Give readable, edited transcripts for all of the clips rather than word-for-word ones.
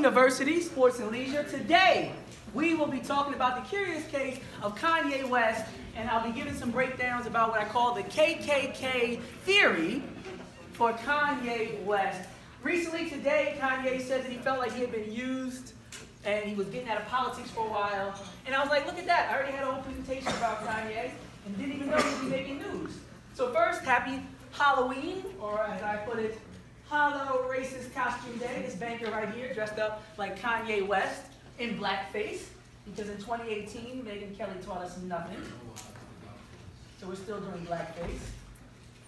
University, Sports and Leisure. Today, we will be talking about the curious case of Kanye West, and I'll be giving some breakdowns about what I call the KKK theory for Kanye West. Recently, today, Kanye said that he felt like he had been used and he was getting out of politics for a while. And I was like, look at that. I already had a whole presentation about Kanye and didn't even know he was making news. So first, happy Halloween, or as I put it, Hollow Racist Costume Day. This banker right here dressed up like Kanye West in blackface, because in 2018, Megyn Kelly taught us nothing. So we're still doing blackface.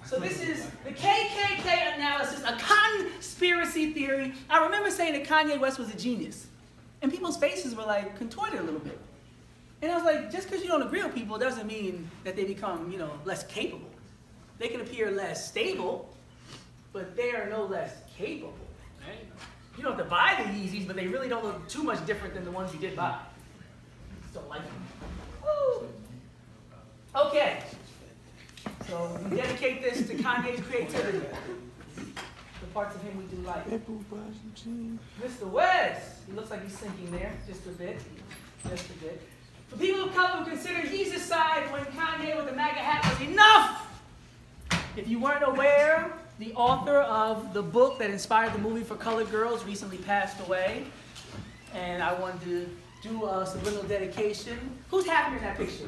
So this is the KKK analysis, a conspiracy theory. I remember saying that Kanye West was a genius, and people's faces were like contorted a little bit. And I was like, just because you don't agree with people doesn't mean that they become, less capable. They can appear less stable, but they are no less capable. Right? You don't have to buy the Yeezys, but they really don't look too much different than the ones you did buy. Just don't like them. Woo! Okay. So we dedicate this to Kanye's creativity. The parts of him we do like. Mr. West. He looks like he's sinking there, just a bit. Just a bit. For people of color who consider Jesus' side when Kanye with the MAGA hat was enough! If you weren't aware, the author of the book that inspired the movie for colored girls recently passed away. And I wanted to do a subliminal dedication. Who's happier in that picture?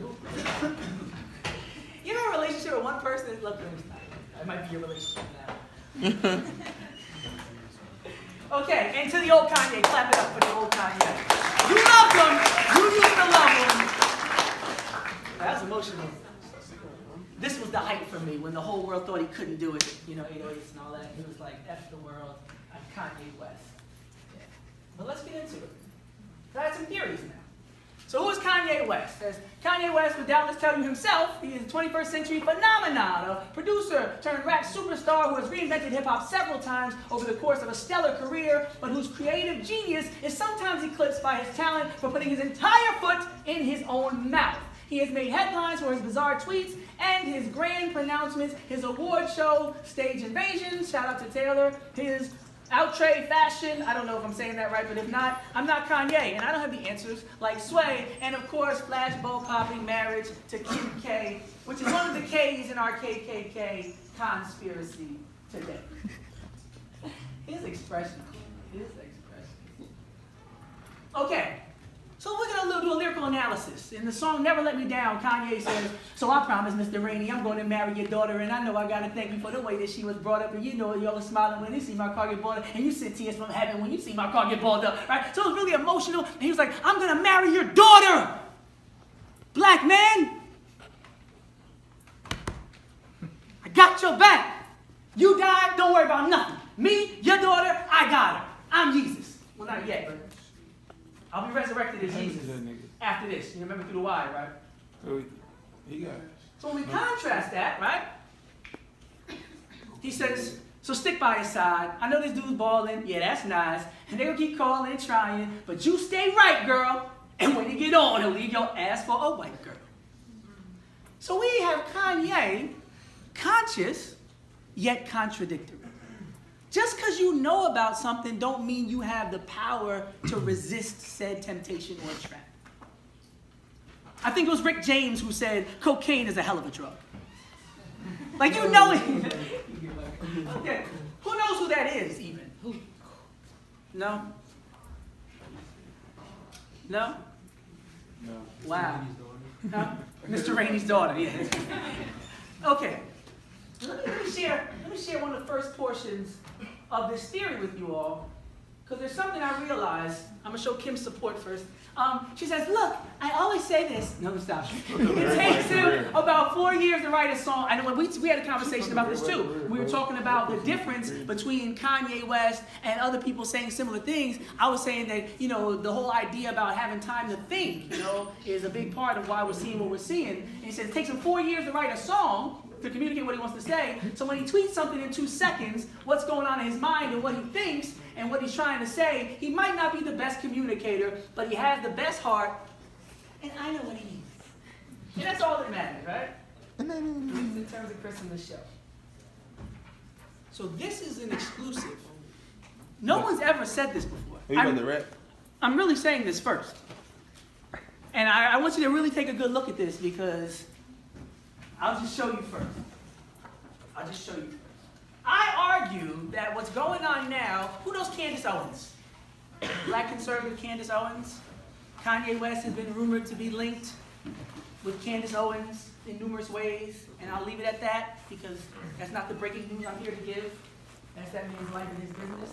You know a relationship with one person? Look, that might be your relationship now. Okay, and to the old Kanye, clap it up for the old Kanye. You loved him. You used to love him. That was emotional. This was the height for me when the whole world thought he couldn't do it. 808s and all that. He was like, F the world. I'm Kanye West. Yeah. But let's get into it. So I had some theories now. So who is Kanye West? As Kanye West would doubtless tell you himself, he is a 21st century phenomenon, a producer turned rap superstar who has reinvented hip-hop several times over the course of a stellar career, but whose creative genius is sometimes eclipsed by his talent for putting his entire foot in his own mouth. He has made headlines for his bizarre tweets and his grand pronouncements, his award show, stage invasions, shout out to Taylor, his outre fashion, I don't know if I'm saying that right, but if not, I'm not Kanye, and I don't have the answers like Sway, and of course, flash bow popping marriage to Kim K, which is one of the K's in our KKK conspiracy today. His expression. Okay. So we're going to do a lyrical analysis. In the song Never Let Me Down, Kanye says, so I promise, Mr. Rainey, I'm going to marry your daughter, and I know I got to thank you for the way that she was brought up, and y'all are smiling when you see my car get balled up, and you send tears from heaven when you see my car get balled up, right? So it was really emotional, and he was like, I'm going to marry your daughter, black man. I got your back. You died, don't worry about nothing. Me, your daughter, I got her. I'm Jesus. Well, not yet, but I'll be resurrected as Jesus after this. You remember through the wire, right? Oh, he got it. So when we contrast that, right? He says, so stick by his side. I know this dude's balling. Yeah, that's nice. And they'll keep calling and trying. But you stay right, girl. And when you get on, he'll leave your ass for a white girl. So we have Kanye, conscious, yet contradictory. Just because you know about something don't mean you have the power to resist said temptation or trap. I think it was Rick James who said, cocaine is a hell of a drug. Like, you know it. Okay. Who knows who that is, even? Who? No? No? No. Wow. Huh? Mr. Rainey's daughter, yeah. Okay. Let me share one of the first portions of this theory with you all, because there's something I realized. I'm going to show Kim's support first. She says, look, I always say this. No, stop. It takes him about 4 years to write a song. I know we had a conversation about this too. We were talking about the difference between Kanye West and other people saying similar things. I was saying that, the whole idea about having time to think, is a big part of why we're seeing what we're seeing. And he says it takes him 4 years to write a song, to communicate what he wants to say. So when he tweets something in 2 seconds, what's going on in his mind and what he thinks and what he's trying to say, he might not be the best communicator, but he has the best heart, and I know what he means. And that's all that matters, right? In terms of Chris and the show. So this is an exclusive. No one's ever said this before. Are you about to rap? I'm really saying this first. And I want you to really take a good look at this because I'll just show you first. I'll just show you first. I argue that what's going on now, who knows Candace Owens? Black conservative Candace Owens. Kanye West has been rumored to be linked with Candace Owens in numerous ways. And I'll leave it at that because that's not the breaking news I'm here to give. That's that man's life and his business.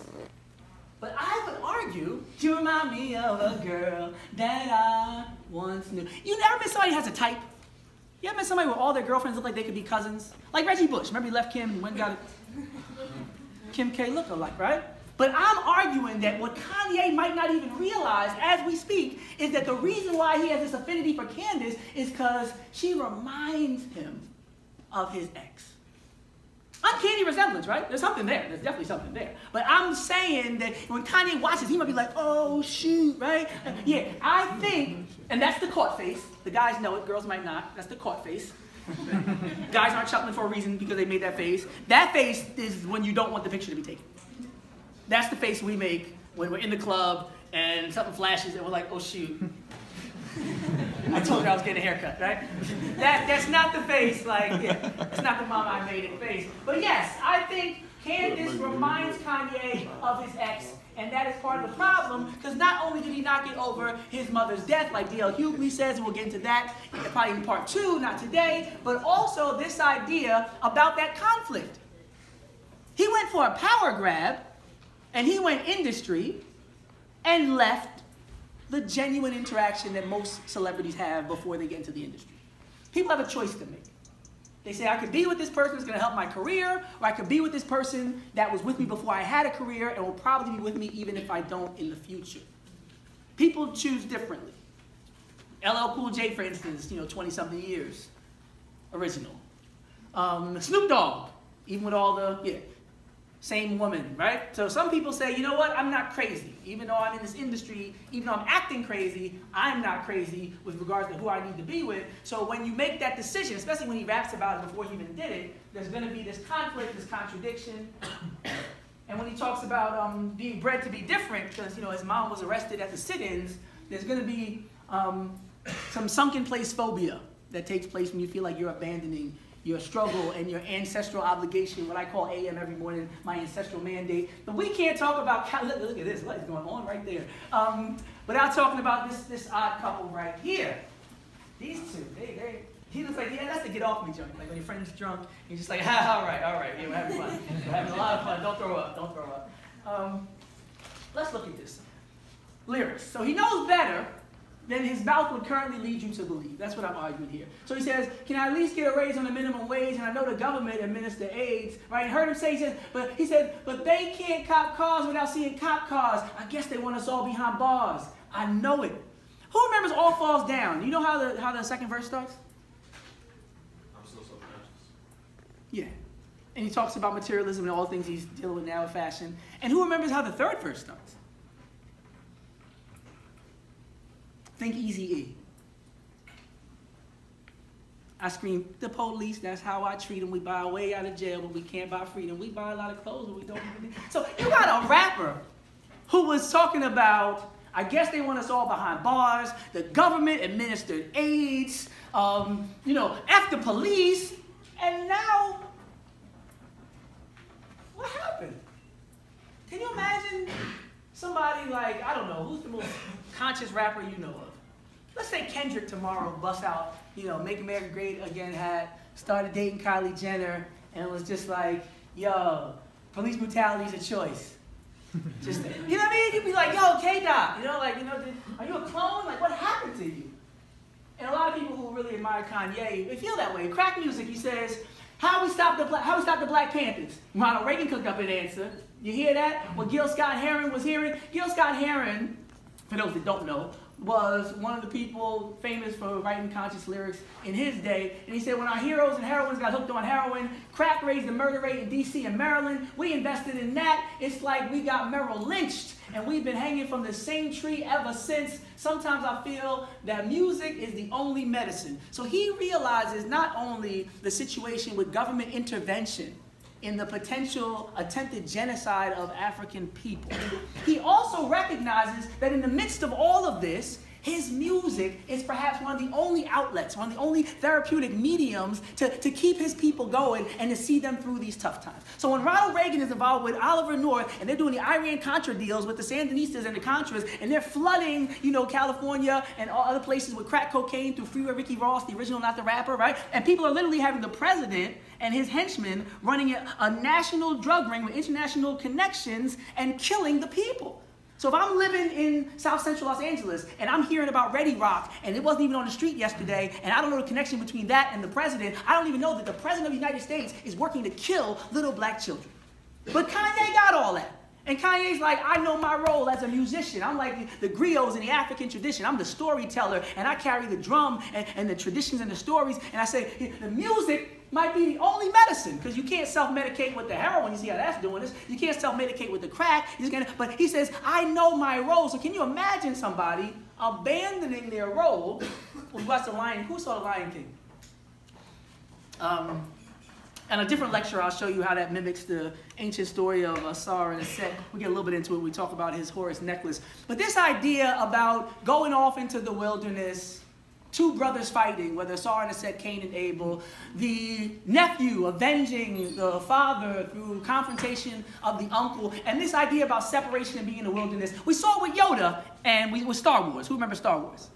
But I would argue, you remind me of a girl that I once knew. You never met somebody who has a type? You ever met somebody where all their girlfriends look like they could be cousins? Like Reggie Bush. Remember he left Kim and went and got a Kim K look-alike, right? But I'm arguing that what Kanye might not even realize as we speak is that the reason why he has this affinity for Candace is because she reminds him of his ex. Uncanny resemblance, right? There's something there. There's definitely something there. But I'm saying that when Kanye watches, he might be like, oh, shoot, right? Yeah, I think, and that's the caught face. The guys know it. Girls might not. That's the caught face. Guys aren't chuckling for a reason because they made that face. That face is when you don't want the picture to be taken. That's the face we make when we're in the club and something flashes and we're like, oh, shoot. I told you I was getting a haircut, right? That's not the face, like, yeah, it's not the mom I made it face. But yes, I think Candace reminds Kanye of his ex, and that is part of the problem, because not only did he not get over his mother's death, like D.L. Hughley says, and we'll get into that probably in part 2, not today, but also this idea about that conflict. He went for a power grab, and he went industry, and left the genuine interaction that most celebrities have before they get into the industry. People have a choice to make. They say, I could be with this person who's going to help my career, or I could be with this person that was with me before I had a career and will probably be with me even if I don't in the future. People choose differently. LL Cool J, for instance, 20-something years, original. Snoop Dogg, even with all the, same woman, right? So some people say, you know what, I'm not crazy. Even though I'm in this industry, even though I'm acting crazy, I'm not crazy with regards to who I need to be with. So when you make that decision, especially when he raps about it before he even did it, there's going to be this conflict, this contradiction. And when he talks about being bred to be different, because his mom was arrested at the sit-ins, there's going to be some sunken place phobia that takes place when you feel like you're abandoning your struggle and your ancestral obligation, what I call AM every morning, my ancestral mandate. But we can't talk about, look at this, what is going on right there? Without talking about this odd couple right here. These two, he looks like, that's a get off me joint. Like when your friend's drunk, you're just like, all right, we're having fun. We're having a lot of fun, don't throw up. Let's look at this. Lyrics. So he knows better than his mouth would currently lead you to believe. That's what I'm arguing here. So he says, can I at least get a raise on the minimum wage? And I know the government administer AIDS, right? And heard him say, he said, but they can't cop cars without seeing cop cars. I guess they want us all behind bars. I know it. Who remembers All Falls Down? You know how the second verse starts? I'm still subconscious. Yeah. And he talks about materialism and all the things he's dealing with now in fashion. And who remembers how the third verse starts? Think Eazy-E. I scream, the police, that's how I treat them. We buy our way out of jail, but we can't buy freedom. We buy a lot of clothes, but we don't even need. So you got a rapper who was talking about, I guess they want us all behind bars, the government administered AIDS, F the police, and now, what happened? Can you imagine somebody like, I don't know, who's the most conscious rapper you know of? Let's say Kendrick tomorrow busts out, Make America Great Again hat, started dating Kylie Jenner, and was just like, yo, police brutality is a choice. Just, you know what I mean? You'd be like, yo, K-Dot, are you a clone? Like, what happened to you? And a lot of people who really admire Kanye, they feel that way. Crack Music, he says, how we stop the Black Panthers? Ronald Reagan cooked up an answer. You hear that? What Gil Scott-Heron was hearing? Gil Scott-Heron, for those that don't know, was one of the people famous for writing conscious lyrics in his day. And he said, when our heroes and heroines got hooked on heroin, crack raised the murder rate in D.C. and Maryland. We invested in that. It's like we got Merrill lynched, and we've been hanging from the same tree ever since. Sometimes I feel that music is the only medicine. So he realizes not only the situation with government intervention in the potential attempted genocide of African people. He also recognizes that in the midst of all of this, his music is perhaps one of the only outlets, one of the only therapeutic mediums to keep his people going and to see them through these tough times. So when Ronald Reagan is involved with Oliver North and they're doing the Iran-Contra deals with the Sandinistas and the Contras, and they're flooding, California and all other places with crack cocaine through Freeway Ricky Ross, the original, not the rapper, right? And people are literally having the president and his henchmen running a national drug ring with international connections and killing the people. So if I'm living in South Central Los Angeles and I'm hearing about Ready Rock and it wasn't even on the street yesterday and I don't know the connection between that and the president, I don't even know that the president of the United States is working to kill little black children. But Kanye got all that. And Kanye's like, I know my role as a musician. I'm like the griots in the African tradition. I'm the storyteller, and I carry the drum and the traditions and the stories. And I say, the music might be the only medicine, because you can't self-medicate with the heroin. You see how that's doing this. You can't self-medicate with the crack. But he says, I know my role. So can you imagine somebody abandoning their role? Who saw The Lion King? And a different lecture, I'll show you how that mimics the ancient story of Asar and Set. We get a little bit into it when we talk about his Horus necklace. But this idea about going off into the wilderness, two brothers fighting, whether Asar and Set, Cain and Abel, the nephew avenging the father through confrontation of the uncle, and this idea about separation and being in the wilderness. We saw it with Yoda and with Star Wars. Who remembers Star Wars?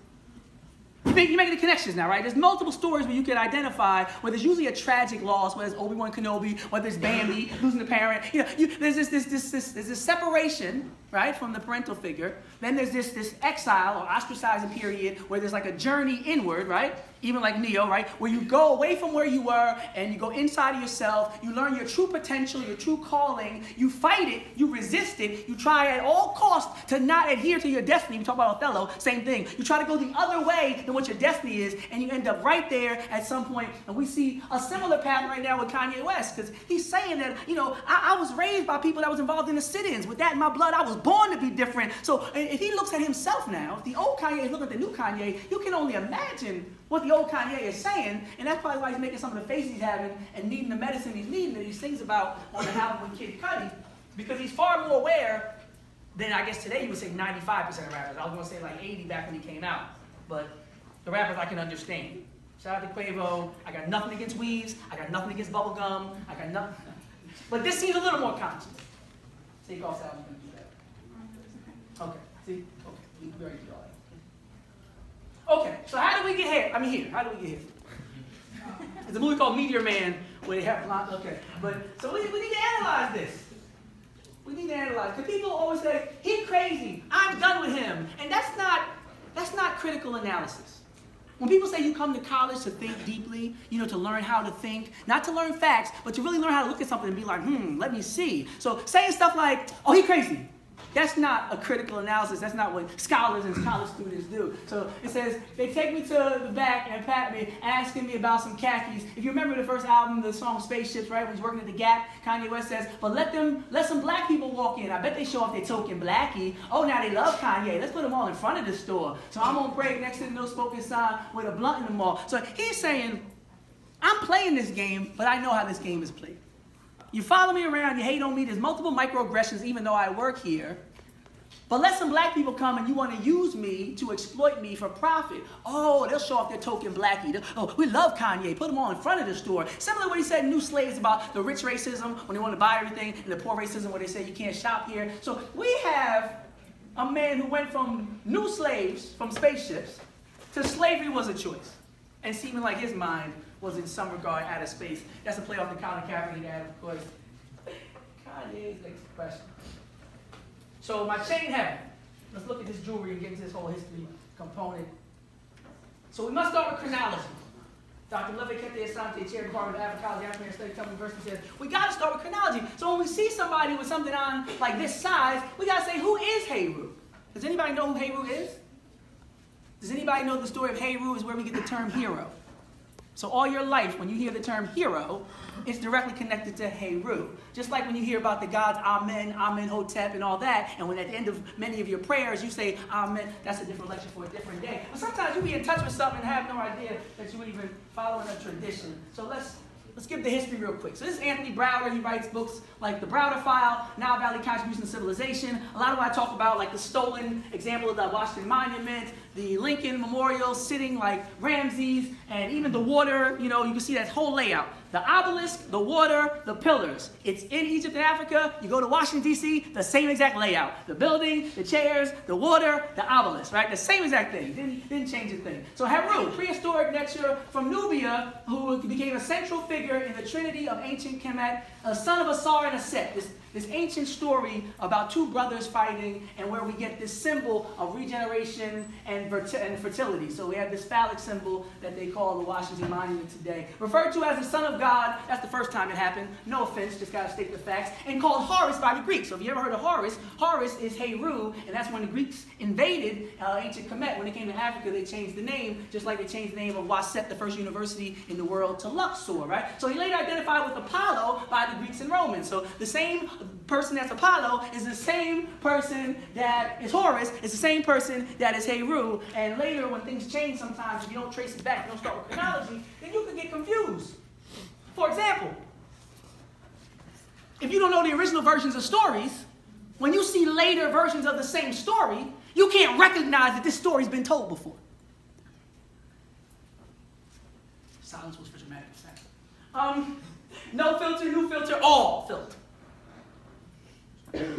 You're making the connections now, right? There's multiple stories where you can identify where there's usually a tragic loss, whether it's Obi-Wan Kenobi, whether it's Bambi losing a parent. There's this separation, right, from the parental figure. Then there's this exile or ostracizing period where there's like a journey inward, right? Even like Neo, right? Where you go away from where you were and you go inside of yourself. You learn your true potential, your true calling. You fight it. You resist it. You try at all costs to not adhere to your destiny. We talk about Othello, same thing. You try to go the other way than what your destiny is, and you end up right there at some point. And we see a similar path right now with Kanye West, because he's saying that, I was raised by people that was involved in the sit-ins. With that in my blood, I was born to be different. So if he looks at himself now, if the old Kanye is looking at the new Kanye, you can only imagine what the old Kanye is saying, and that's probably why he's making some of the faces he's having and needing the medicine he's needing that he sings about on the album with Kid Cudi, because he's far more aware than, I guess today you would say 95% of rappers. I was going to say like 80 back when he came out, but the rappers I can understand. Shout out to Quavo. I got nothing against weaves. I got nothing against bubblegum. I got nothing. But this seems a little more conscious. Take off sound. Okay. See? Okay. We already did all that. Okay, so how do we get here? How do we get here? There's a movie called Meteor Man where they have lots. Okay, but so we need to analyze this. We need to analyze, because people always say he's crazy. I'm done with him, and that's not critical analysis. When people say you come to college to think deeply, to learn how to think, not to learn facts, but to really learn how to look at something and be like, let me see. So saying stuff like, oh, he's crazy. That's not a critical analysis. That's not what scholars and college students do. So it says, they take me to the back and pat me, asking me about some khakis. If you remember the first album, the song Spaceships, right? When he's working at the Gap, Kanye West says, but let some black people walk in. I bet they show off their token blackie. Oh, now they love Kanye. Let's put them all in front of the store. So I'm on break next to the no smoking sign with a blunt in the mall. So he's saying, I'm playing this game, but I know how this game is played. You follow me around, you hate on me, there's multiple microaggressions even though I work here. But let some black people come and you want to use me to exploit me for profit. Oh, they'll show off their token blackie. Oh, we love Kanye. Put them all in front of the store. Similar to what he said in New Slaves about the rich racism when they want to buy everything, and the poor racism where they say you can't shop here. So we have a man who went from new slaves, from spaceships, to slavery was a choice. And seeming like his mind was in some regard out of space. That's a play off the Colin Kaepernick ad, of course. Kanye's expression. So my chain heaven. Let's look at this jewelry and get into this whole history component. So we must start with chronology. Dr. Love Kete Asante, Chair of the Department of Africology, African Studies, Temple University, says, we got to start with chronology. So when we see somebody with something on like this size, we got to say, who is Heru? Does anybody know who Heru is? Does anybody know the story of Heru is where we get the term hero? So all your life, when you hear the term hero, it's directly connected to Heru. Just like when you hear about the gods Amen, Amenhotep, and all that, and when at the end of many of your prayers you say Amen, that's a different lecture for a different day. But sometimes you be in touch with something and have no idea that you're even following a tradition. So let's let's give the history real quick. So this is Anthony Browder. He writes books like The Browder File, Nile Valley Contribution to Civilization. A lot of what I talk about, like the stolen example of the Washington Monument, the Lincoln Memorial sitting like Ramses, and even the water, you can see that whole layout. The obelisk, the water, the pillars. It's in Egypt and Africa. You go to Washington, D.C., the same exact layout. The building, the chairs, the water, the obelisk, right? The same exact thing. Didn't change a thing. So Heru, prehistoric nature from Nubia, who became a central figure in the trinity of ancient Kemet, a son of Asar and Aset. This ancient story about two brothers fighting, and where we get this symbol of regeneration and fertility. So we have this phallic symbol that they call the Washington Monument today. Referred to as the Son of God, that's the first time it happened. No offense, just got to state the facts. And called Horus by the Greeks. So if you ever heard of Horus, Horus is Heru, and that's when the Greeks invaded ancient Kemet. When they came to Africa, they changed the name, just like they changed the name of Waset, the first university in the world, to Luxor, right? So he later identified with Apollo by the Greeks and Romans. So the same person that's Apollo is the same person that is Horus, is the same person that is Heru. And later, when things change sometimes, if you don't trace it back, you don't start with chronology, then you can get confused. For example, if you don't know the original versions of stories, when you see later versions of the same story, you can't recognize that this story's been told before. Silence was for dramatic effect. No filter, new filter, all filter.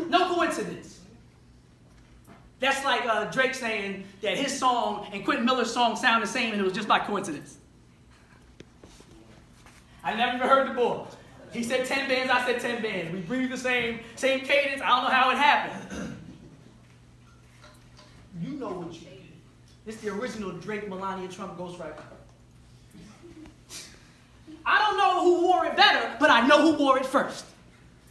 No coincidence. That's like Drake saying that his song and Quentin Miller's song sound the same and it was just by coincidence. I never even heard the boy. He said 10 bands, I said 10 bands. We breathe the same cadence. I don't know how it happened. You know what you did. This is the original Drake, Melania Trump ghostwriter. I don't know who wore it better, but I know who wore it first.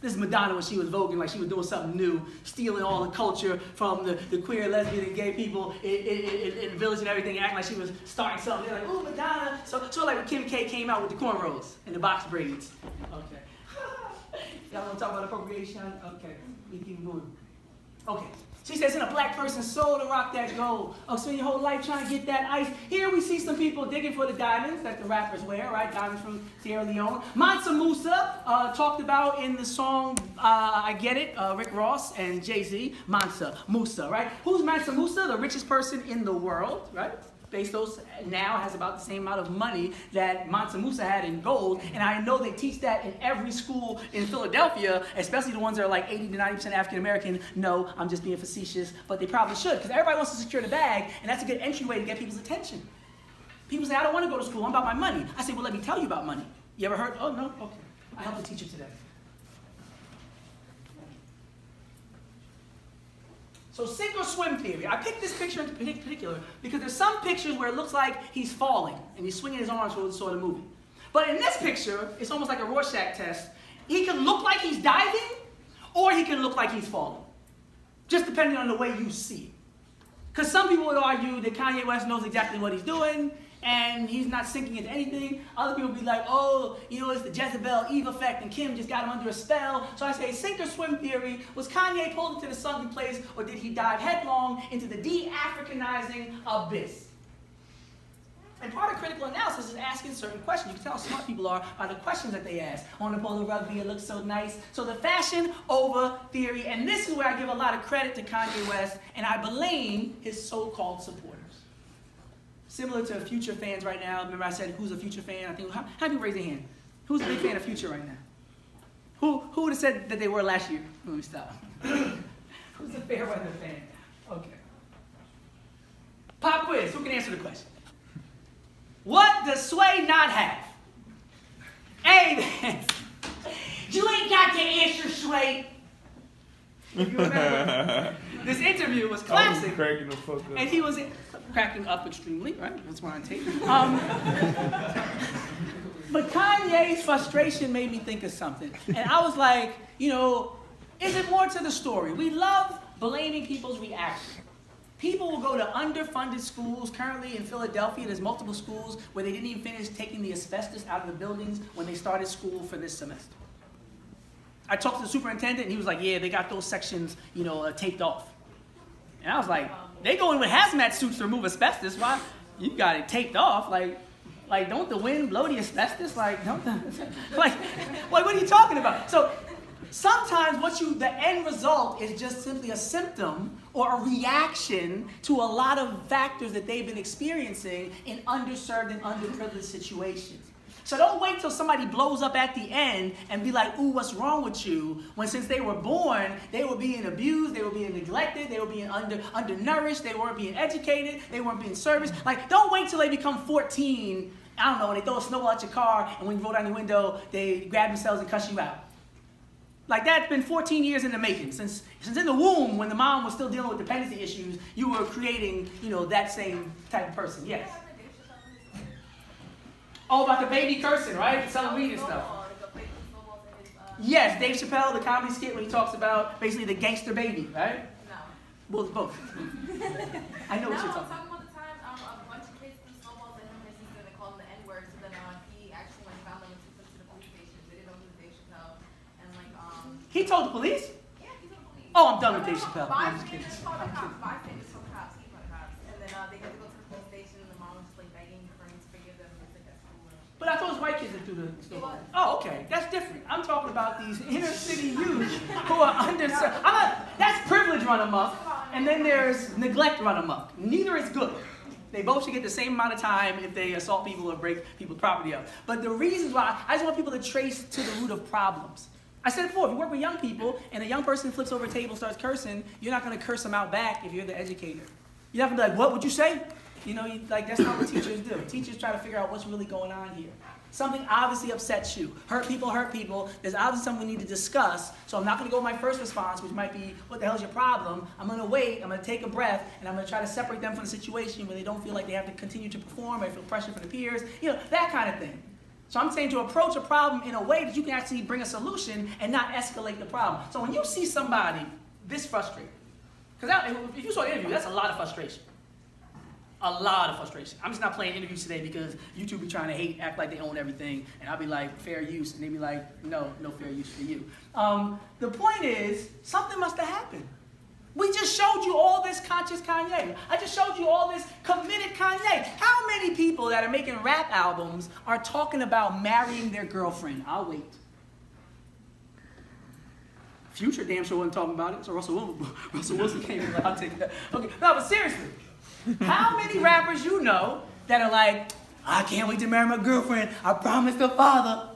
This is Madonna when she was voguing like she was doing something new, stealing all the culture from the queer, lesbian, and gay people in the village and everything, acting like she was starting something. They're like, oh, Madonna. So like when Kim K came out with the cornrows and the box braids. Okay. Y'all want to talk about appropriation? Okay. We keep moving. Okay. She says, in a black person's soul to rock that gold. Oh, spend your whole life trying to get that ice. Here we see some people digging for the diamonds that the rappers wear, right? Diamonds from Sierra Leone. Mansa Musa, talked about in the song I Get It, Rick Ross and Jay-Z. Mansa Musa, right? Who's Mansa Musa? The richest person in the world, right? Bezos now has about the same amount of money that Mansa Musa had in gold, and I know they teach that in every school in Philadelphia, especially the ones that are like 80 to 90% African American. No, I'm just being facetious, but they probably should, because everybody wants to secure the bag, and that's a good entryway to get people's attention. People say, I don't want to go to school, I'm about my money. I say, well, let me tell you about money. You ever heard? Oh, no? Okay. I helped a teacher today. So sink or swim theory. I picked this picture in particular because there's some pictures where it looks like he's falling and he's swinging his arms for sort of moving. But in this picture, it's almost like a Rorschach test. He can look like he's diving or he can look like he's falling. Just depending on the way you see it. Because some people would argue that Kanye West knows exactly what he's doing and he's not sinking into anything. Other people would be like, oh, it's the Jezebel Eve effect and Kim just got him under a spell. So I say sink or swim theory. Was Kanye pulled into the sunken place or did he dive headlong into the de-Africanizing abyss? And part of critical analysis is asking certain questions. You can tell how smart people are by the questions that they ask. I want to pull the rugby, it looks so nice. So the fashion over theory, and this is where I give a lot of credit to Kanye West, and I blame his so-called supporters. Similar to Future fans right now. Remember I said, who's a Future fan? I think, how many people raise their hand? Who's a big fan of Future right now? Who would have said that they were last year? Let me stop. Who's a fair weather fan? Okay. Pop quiz. Who can answer the question? What does Sway not have? A, you ain't got the answer, Sway. If you remember, this interview was classic. I was cracking the fuck up. And he was cracking up extremely, right? That's why I take. But Kanye's frustration made me think of something. And I was like, is it more to the story? We love blaming people's reaction. People will go to underfunded schools. Currently in Philadelphia, there's multiple schools where they didn't even finish taking the asbestos out of the buildings when they started school for this semester. I talked to the superintendent, and he was like, yeah, they got those sections, taped off. And I was like, they go in with hazmat suits to remove asbestos. Why? You got it taped off. Like, Like, don't the wind blow the asbestos? Like, don't the, like, what are you talking about? So sometimes the end result is just simply a symptom or a reaction to a lot of factors that they've been experiencing in underserved and underprivileged situations. So don't wait till somebody blows up at the end and be like, ooh, what's wrong with you? When since they were born, they were being abused, they were being neglected, they were being undernourished, they weren't being educated, they weren't being serviced. Like, don't wait till they become 14, I don't know, and they throw a snowball at your car, and when you roll down your window, they grab themselves and cuss you out. Like, that's been 14 years in the making. Since in the womb, when the mom was still dealing with dependency issues, you were creating, that same type of person. Yes. Oh, about the baby cursing, right? Selling weed and stuff. Yes, Dave Chappelle, the comedy skit when he talks about basically the gangster baby, right? No. Well, it's both. I know what you're talking about. I'm talking about the time a bunch of kids threw snowballs at him and his sister, they called him the N-word, so then he actually found them and took them to the police station. They didn't know who was Dave Chappelle. And He told the police? Yeah, he told the police. Oh, I'm done with Dave Chappelle. Bystanders called the cops. Bystanders told the cops. He called the cops. And then they had to go to the police station and the mom was just like begging for him to forgive them. He was like, that's cool. But I thought it was white kids that threw the snowball. Oh, okay. That's different. I'm talking about these inner city youth who are underserved. That's privilege run amok, and then there's neglect run amok. Neither is good. They both should get the same amount of time if they assault people or break people's property up. But the reasons why, I just want people to trace to the root of problems. I said before, if you work with young people and a young person flips over a table and starts cursing, you're not going to curse them out back if you're the educator. You're not going to be like, what would you say? That's not what teachers do. Teachers try to figure out what's really going on here. Something obviously upsets you. Hurt people hurt people. There's obviously something we need to discuss. So I'm not going to go with my first response, which might be, what the hell's your problem? I'm going to wait. I'm going to take a breath, and I'm going to try to separate them from the situation where they don't feel like they have to continue to perform or feel pressure from the peers. That kind of thing. So I'm saying to approach a problem in a way that you can actually bring a solution and not escalate the problem. So when you see somebody this frustrated, because if you saw the interview, that's a lot of frustration. A lot of frustration. I'm just not playing interviews today because YouTube be trying to act like they own everything, and I'll be like, fair use, and they be like, no fair use for you. The point is, something must have happened. We just showed you all this conscious Kanye. I just showed you all this committed Kanye. How many people that are making rap albums are talking about marrying their girlfriend? I'll wait. Future damn sure wasn't talking about it, so Russell Wilson came in like, I'll take that. Okay, no, but seriously. How many rappers you know that are like, I can't wait to marry my girlfriend, I promised the father?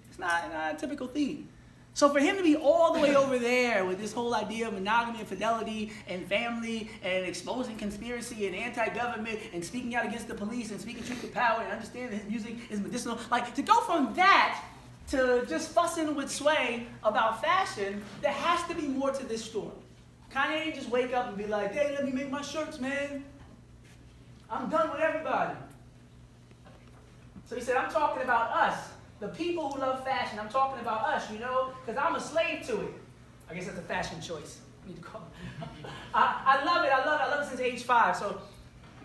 It's not a typical theme. So for him to be all the way over there with this whole idea of monogamy and fidelity and family and exposing conspiracy and anti-government and speaking out against the police and speaking truth to power and understanding his music is medicinal, like to go from that to just fussing with Sway about fashion, there has to be more to this story. Kanye didn't just wake up and be like, hey, let me make my shirts, man. I'm done with everybody. So he said, I'm talking about us, the people who love fashion. I'm talking about us, because I'm a slave to it. I guess that's a fashion choice. I need to call it. I love it. I love it since age 5. So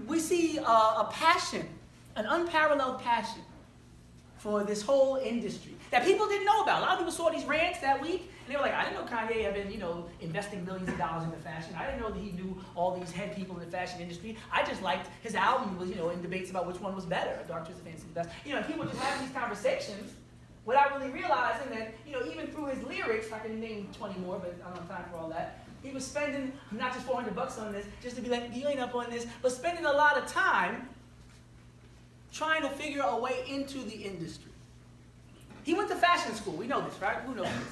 we see a passion, an unparalleled passion for this whole industry that people didn't know about. A lot of people saw these rants that week, and they were like, I didn't know Kanye had been, investing millions of dollars into fashion. I didn't know that he knew all these head people in the fashion industry. I just liked his album was, in debates about which one was better. Dark Twisted Fantasy was best. People just having these conversations without really realizing that, even through his lyrics, I can name 20 more, but I don't have time for all that. He was spending not just $400 on this, just to be like, you ain't up on this, but spending a lot of time trying to figure a way into the industry. He went to fashion school. We know this, right? Who knows this?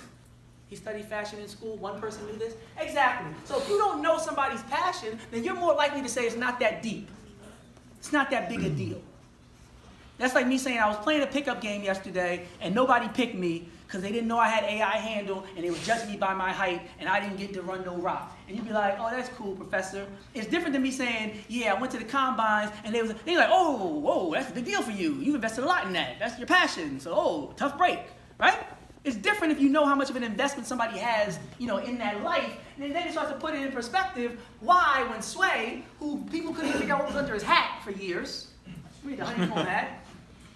He studied fashion in school. One person knew this. Exactly. So if you don't know somebody's passion, then you're more likely to say it's not that deep. It's not that big a deal. That's like me saying I was playing a pickup game yesterday and nobody picked me because they didn't know I had AI handle and they were judging me by my height and I didn't get to run no rock. And you'd be like, oh, that's cool, professor. It's different than me saying, yeah, I went to the combines and they were like, oh, whoa, that's a big deal for you. You've invested a lot in that. That's your passion. So, oh, tough break, right? It's different if you know how much of an investment somebody has, in that life. And then it starts to put it in perspective why when Sway, who people couldn't figure out what was under his hat for years, read the honeycomb hat,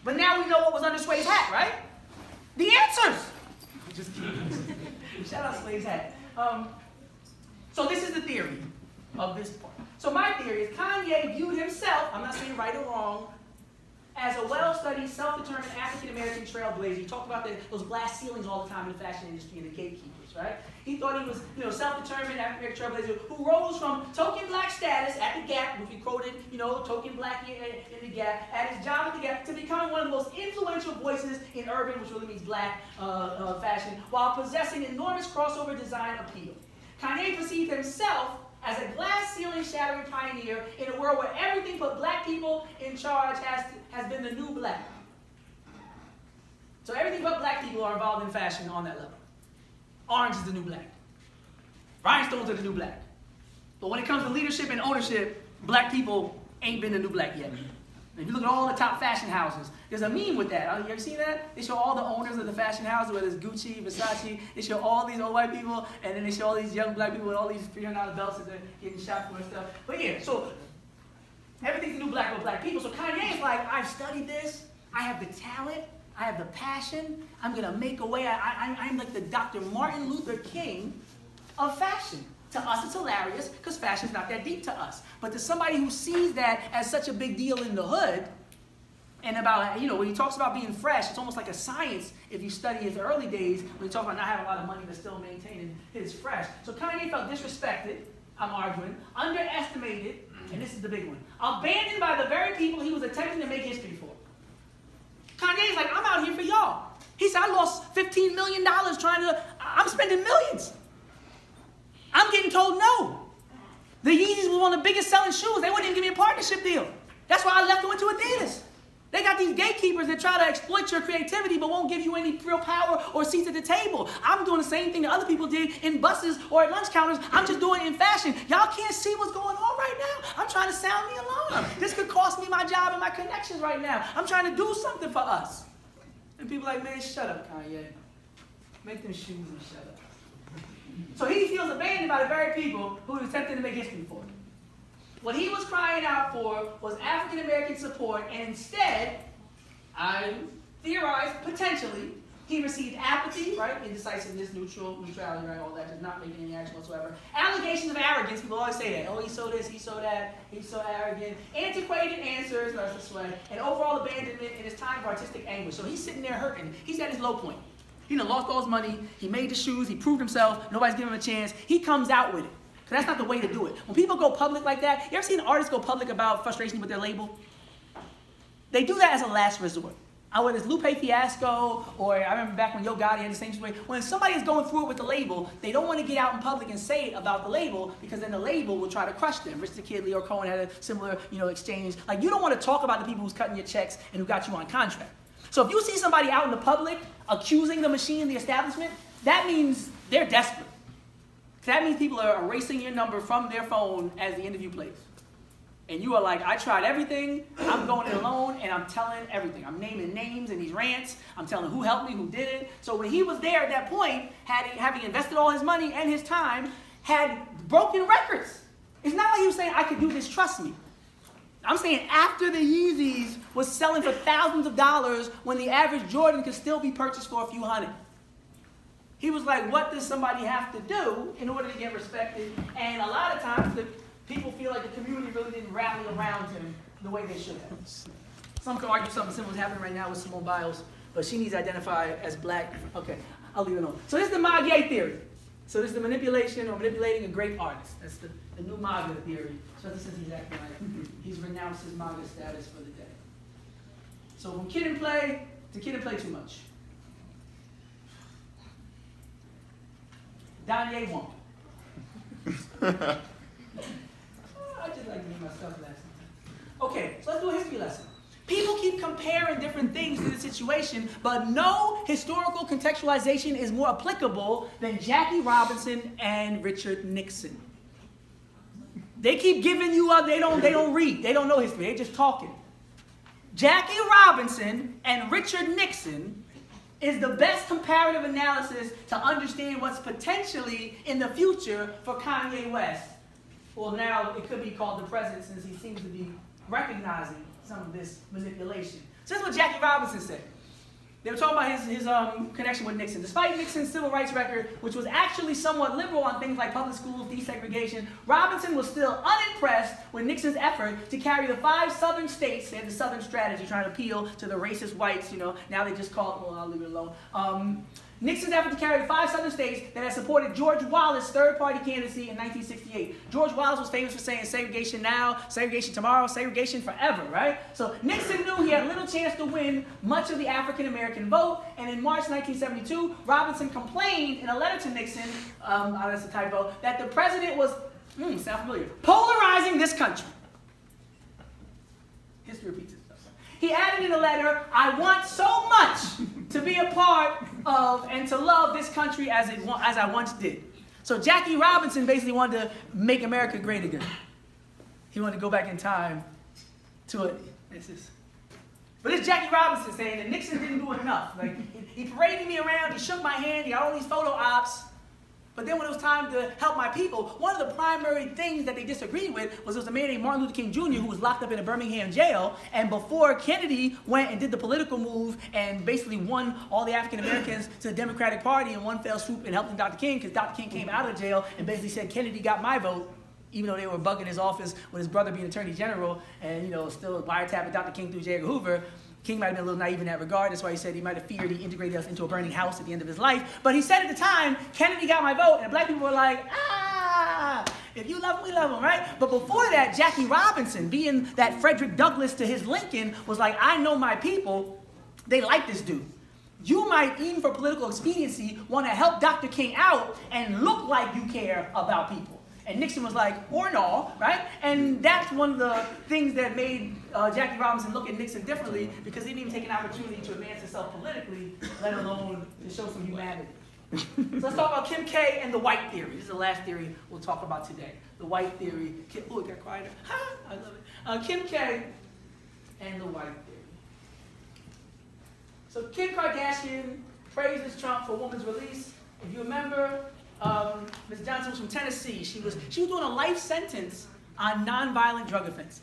but now we know what was under Sway's hat, right? The answers. Just kidding. Shout out Sway's hat. So this is the theory of this part. So my theory is Kanye viewed himself, I'm not saying right or wrong, as a well-studied, self-determined African-American trailblazer. He talked about those glass ceilings all the time in the fashion industry and the gatekeepers, right? He thought he was, self-determined African-American trailblazer who rose from token black status at the Gap, which we quoted, token black in the Gap, at his job at the Gap, to becoming one of the most influential voices in urban, which really means black, fashion, while possessing enormous crossover design appeal. Kanye perceived himself as a glass ceiling shattering pioneer in a world where everything but black people in charge has been the new black. So everything but black people are involved in fashion on that level. Orange is the new black. Rhinestones are the new black. But when it comes to leadership and ownership, black people ain't been the new black yet. If you look at all the top fashion houses, there's a meme with that. You ever seen that? They show all the owners of the fashion houses, whether it's Gucci, Versace. They show all these old white people, and then they show all these young black people with all these $300 belts that they're getting shot for and stuff. But yeah, so everything's the new black with black people. So Kanye is like, I've studied this. I have the talent. I have the passion. I'm going to make a way. I'm like the Dr. Martin Luther King of fashion. To us, it's hilarious because fashion's not that deep to us. But to somebody who sees that as such a big deal in the hood, and about, when he talks about being fresh, it's almost like a science if you study his early days when he talks about not having a lot of money but still maintaining his fresh. So Kanye felt disrespected, I'm arguing, underestimated, and this is the big one, abandoned by the very people he was attempting to make history for. Kanye's like, I'm out here for y'all. He said, I lost $15 million I'm spending millions. I'm getting told no. The Yeezys was one of the biggest selling shoes. They wouldn't even give me a partnership deal. That's why I left and went to Adidas. They got these gatekeepers that try to exploit your creativity but won't give you any real power or seats at the table. I'm doing the same thing that other people did in buses or at lunch counters. I'm just doing it in fashion. Y'all can't see what's going on right now. I'm trying to sound the alarm. This could cost me my job and my connections right now. I'm trying to do something for us. And people are like, man, shut up, Kanye. Make them shoes and shut up. So he feels abandoned by the very people who he was attempting to make history for. What he was crying out for was African-American support, and instead, I theorize, potentially, he received apathy, right? Indecisiveness, neutrality, right? All that, just not making any action whatsoever. Allegations of arrogance, people always say that. Oh, he's so this, he's so that, he's so arrogant. Antiquated answers, that's the sweat. And overall abandonment in his time of artistic anguish. So he's sitting there hurting. He's at his low point. He done lost all his money. He made the shoes. He proved himself. Nobody's giving him a chance. He comes out with it. Because that's not the way to do it. When people go public like that, you ever seen artists go public about frustration with their label? They do that as a last resort. Whether it's Lupe Fiasco, or I remember back when Yo Gotti had the same situation. When somebody is going through it with the label, they don't want to get out in public and say it about the label, because then the label will try to crush them. Rich the Kid, Leo Cohen had a similar, exchange. Like, you don't want to talk about the people who's cutting your checks and who got you on contract. So if you see somebody out in the public accusing the machine, the establishment, that means they're desperate. That means people are erasing your number from their phone as the interview plays. And you are like, I tried everything, I'm going it alone, and I'm telling everything. I'm naming names in these rants, I'm telling who helped me, who did it. So when he was there at that point, having invested all his money and his time, had broken records. It's not like he was saying, I could do this, trust me. I'm saying after the Yeezys was selling for thousands of dollars when the average Jordan could still be purchased for a few hundred. He was like, what does somebody have to do in order to get respected? And a lot of times, the people feel like the community really didn't rally around him the way they should have. Some could argue something similar is happening right now with Simone Biles, but she needs to identify as black. Okay, I'll leave it alone. So this is the Magie theory. So this is the manipulation or manipulating a great artist. That's the new MAGA theory. So this is he's acting like he's renounced his MAGA status for the day. So from kid and play to kid and play too much. Kanye won. I just like to make myself laugh sometimes. Okay, so let's do a history lesson. People keep comparing different things to the situation, but no historical contextualization is more applicable than Jackie Robinson and Richard Nixon. They keep giving you up, they don't read, they don't know history, they're just talking. Jackie Robinson and Richard Nixon is the best comparative analysis to understand what's potentially in the future for Kanye West. Well, now it could be called the present, since he seems to be recognizing some of this manipulation. So this is what Jackie Robinson said. They were talking about his connection with Nixon. Despite Nixon's civil rights record, which was actually somewhat liberal on things like public schools, desegregation, Robinson was still unimpressed with Nixon's effort to carry the 5 southern states. They had the southern strategy trying to appeal to the racist whites, now they just call it, well, I'll leave it alone. Nixon's effort to carry the 5 southern states that had supported George Wallace's third-party candidacy in 1968. George Wallace was famous for saying segregation now, segregation tomorrow, segregation forever, right? So Nixon knew he had little chance to win much of the African-American vote, and in March 1972, Robinson complained in a letter to Nixon, that's a typo, that the president was, sound familiar, polarizing this country. History repeats itself. He added in a letter, I want so much to be a part of and to love this country as I once did. So Jackie Robinson basically wanted to make America great again. He wanted to go back in time to it. But it's Jackie Robinson saying that Nixon didn't do enough. Like, he paraded me around, he shook my hand, he got all these photo ops. But then when it was time to help my people, one of the primary things that they disagreed with was there was a man named Martin Luther King Jr. who was locked up in a Birmingham jail. And before Kennedy went and did the political move and basically won all the African Americans to the Democratic Party in one fell swoop and helped Dr. King, because Dr. King came out of jail and basically said Kennedy got my vote, even though they were bugging his office with his brother being Attorney General and still wiretapping Dr. King through J. Edgar Hoover. King might have been a little naive in that regard. That's why he said he might have feared he integrated us into a burning house at the end of his life. But he said at the time, Kennedy got my vote, and black people were like, if you love him, we love him, right? But before that, Jackie Robinson, being that Frederick Douglass to his Lincoln, was like, I know my people, they like this dude. You might, even for political expediency, want to help Dr. King out and look like you care about people. And Nixon was like, or no, right? And that's one of the things that made Jackie Robinson look at Nixon differently, because he didn't even take an opportunity to advance himself politically, let alone to show some humanity. So let's talk about Kim K and the white theory. This is the last theory we'll talk about today. The white theory. Oh, it got quieter. I love it. Kim K and the white theory. So Kim Kardashian praises Trump for women's release. If you remember, Ms. Johnson was from Tennessee. She was doing a life sentence on nonviolent drug offenses.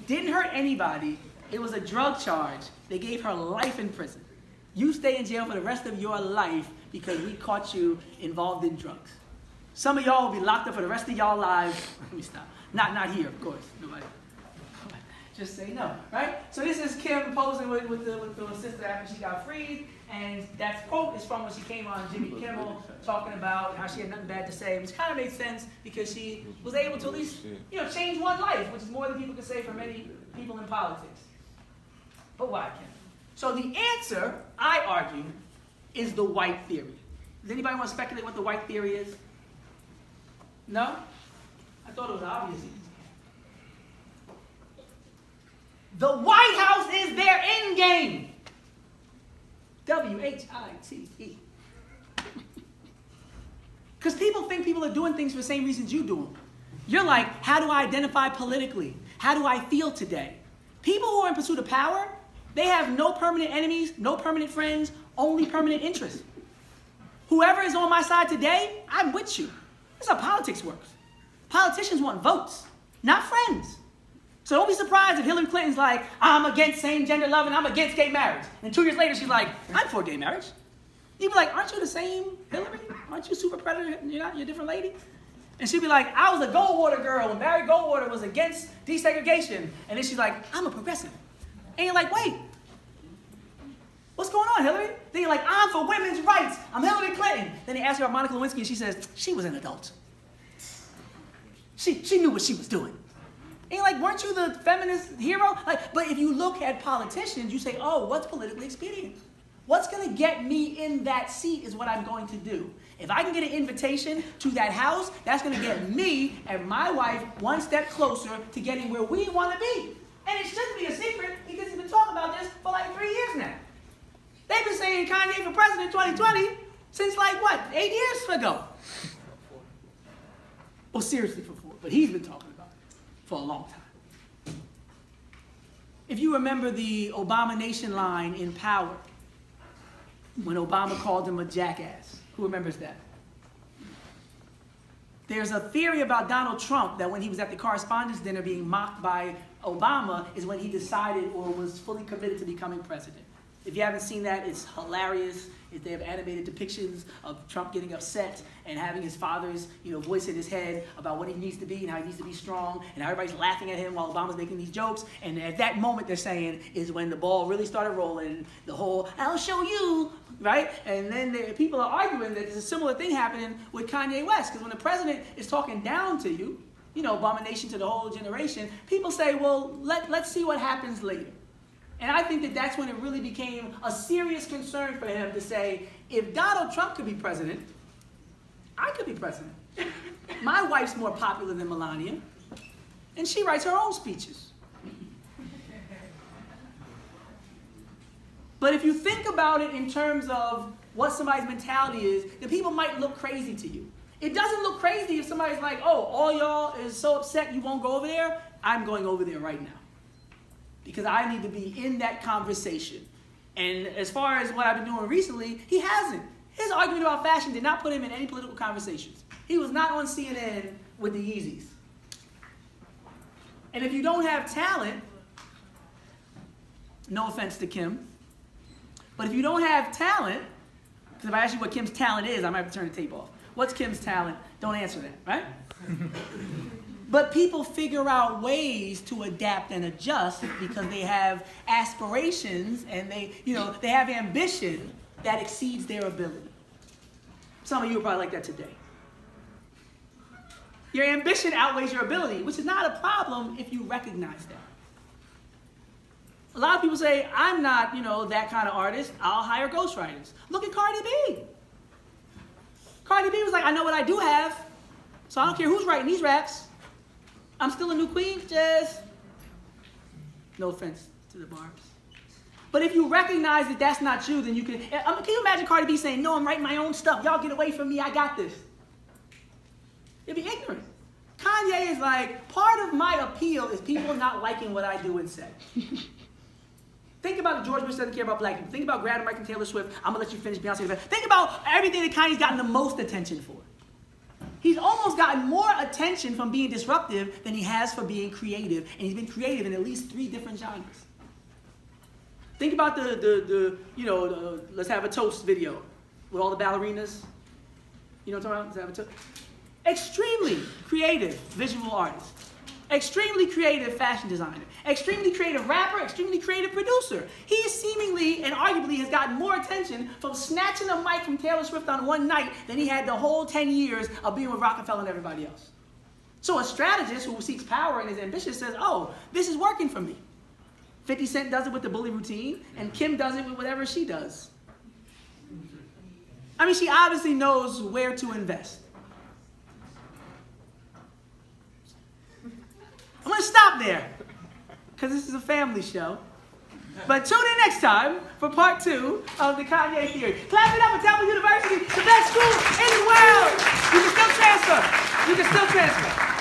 Didn't hurt anybody. It was a drug charge. They gave her life in prison. You stay in jail for the rest of your life because we caught you involved in drugs. Some of y'all will be locked up for the rest of y'all lives. Let me stop. Not here, of course. Nobody. Just say no, right? So this is Kim posing with the sister after she got freed. And that quote is from when she came on Jimmy Kimmel, talking about how she had nothing bad to say, which kind of made sense because she was able to at least, change one life, which is more than people can say for many people in politics. But why, Kim? So the answer, I argue, is the white theory. Does anybody want to speculate what the white theory is? No? I thought it was obvious. The White House is their end game. W-H-I-T-E. Because people think people are doing things for the same reasons you do them. You're like, how do I identify politically? How do I feel today? People who are in pursuit of power, they have no permanent enemies, no permanent friends, only permanent interests. Whoever is on my side today, I'm with you. That's how politics works. Politicians want votes, not friends. So don't be surprised if Hillary Clinton's like, I'm against same-gender love and I'm against gay marriage. And 2 years later, she's like, I'm for gay marriage. You'd be like, aren't you the same Hillary? Aren't you super predator? You're a different lady? And she'd be like, I was a Goldwater girl when Barry Goldwater was against desegregation. And then she's like, I'm a progressive. And you're like, wait, what's going on, Hillary? Then you're like, I'm for women's rights. I'm Hillary Clinton. Then they ask her about Monica Lewinsky and she says, she was an adult. She knew what she was doing. And you're like, weren't you the feminist hero? But if you look at politicians, you say, oh, what's politically expedient? What's going to get me in that seat is what I'm going to do. If I can get an invitation to that house, that's going to get me and my wife one step closer to getting where we want to be. And it shouldn't be a secret because he's been talking about this for like 3 years now. They've been saying Kanye for president 2020 since 8 years ago? Well, seriously, for 4. But he's been talking about it for a long time. If you remember the Obama Nation line in Power, when Obama called him a jackass, who remembers that? There's a theory about Donald Trump that when he was at the correspondence dinner being mocked by Obama is when he decided or was fully committed to becoming president. If you haven't seen that, it's hilarious. They have animated depictions of Trump getting upset and having his father's, voice in his head about what he needs to be and how he needs to be strong, and how everybody's laughing at him while Obama's making these jokes. And at that moment, they're saying, is when the ball really started rolling, the whole, I'll show you, right? And then people are arguing that there's a similar thing happening with Kanye West, because when the president is talking down to you, abomination to the whole generation, people say, well, let's see what happens later. And I think that that's when it really became a serious concern for him to say, if Donald Trump could be president, I could be president. My wife's more popular than Melania, and she writes her own speeches. But if you think about it in terms of what somebody's mentality is, then people might look crazy to you. It doesn't look crazy if somebody's like, oh, all y'all is so upset you won't go over there. I'm going over there right now, because I need to be in that conversation. And as far as what I've been doing recently, he hasn't. His argument about fashion did not put him in any political conversations. He was not on CNN with the Yeezys. And if you don't have talent, no offense to Kim, but if you don't have talent, because if I ask you what Kim's talent is, I might have to turn the tape off. What's Kim's talent? Don't answer that, right? But people figure out ways to adapt and adjust because they have aspirations and they have ambition that exceeds their ability. Some of you are probably like that today. Your ambition outweighs your ability, which is not a problem if you recognize that. A lot of people say, I'm not, that kind of artist. I'll hire ghostwriters. Look at Cardi B. Cardi B was like, I know what I do have, so I don't care who's writing these raps. I'm still a new queen, just no offense to the Barbs. But if you recognize that that's not you, then you can you imagine Cardi B saying, no, I'm writing my own stuff. Y'all get away from me. I got this. You'd be ignorant. Kanye is like, part of my appeal is people not liking what I do and say. Think about George Bush doesn't care about black people. Think about grabbing Mike and Taylor Swift. I'm going to let you finish Beyonce. Think about everything that Kanye's gotten the most attention for. He's almost gotten more attention from being disruptive than he has for being creative, and he's been creative in at least 3 different genres. Think about the Let's Have a Toast video with all the ballerinas. You know what I'm talking about? Let's Have a Toast. Extremely creative visual artist. Extremely creative fashion designer. Extremely creative rapper. Extremely creative producer. He seemingly and arguably has gotten more attention from snatching a mic from Taylor Swift on one night than he had the whole 10 years of being with Rockefeller and everybody else. So a strategist who seeks power and is ambitious says, oh, this is working for me. 50 Cent does it with the bully routine, and Kim does it with whatever she does. I mean, she obviously knows where to invest. I'm going to stop there, because this is a family show. But tune in next time for part 2 of the Kanye theory. Clap it up at Temple University, the best school in the world. You can still transfer.